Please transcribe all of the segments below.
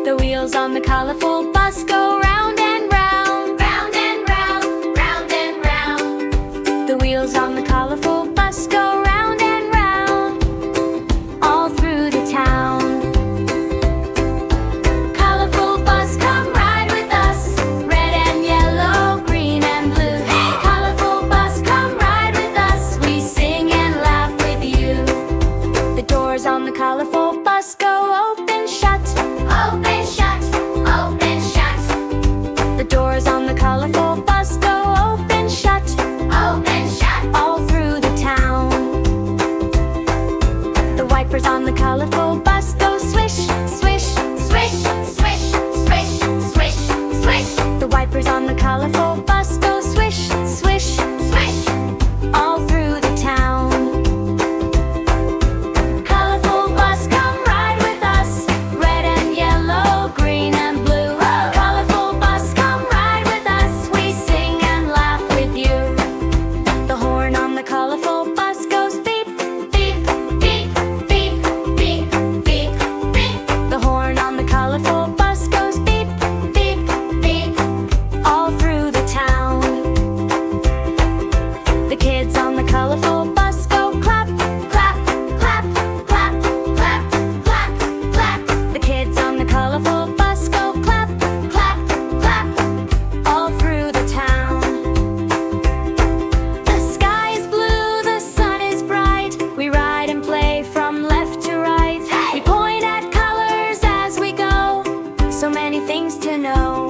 The wheels on the colorful bus go round and round, round and round, round and round. The wheels on the colorful bus go round and round, all through the town. Colorful bus, come ride with us, red and yellow, green and blue. Hey! Colorful bus, come ride with us, we sing and laugh with you. The doors on the colorful bus go open, shut, open, shut, open, shut. The doors on the colorful bus go open, shut, open, shut, all through the town. The wipers on the colorful bus go swish, swish, swish, swish, swish, swish, swish. The wipers on the colorful bus go swish, swish, swish, all through the town. Colorful bus, come ride with us, red and yellow, green and blue. Colorful bus, come ride with us, we sing and laugh with you. The horn on the colorful bus goes beep, beep, beep, beep, beep, beep, beep. The horn on the colorful bus goes beep, beep, beep, all through the town. The kids on the colorful bus go clap, clap, clap, clap, clap, clap, clap. The kids on the colorful bus go clap, clap, clap, all through the town. The sky is blue, the sun is bright, we ride and play from left to right. We point at colors as we go, so many things to know.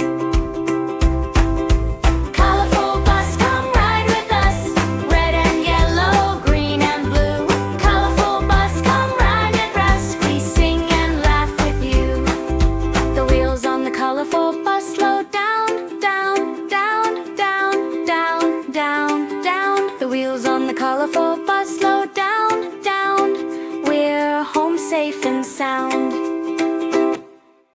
Colorful bus, come ride with us, red and yellow, green and blue. Colorful bus, come ride and rest, we sing and laugh with you. The wheels on the colorful bus slow down, down, down, down, down, down, down. The wheels on the colorful bus slow down, down. We're home safe and sound.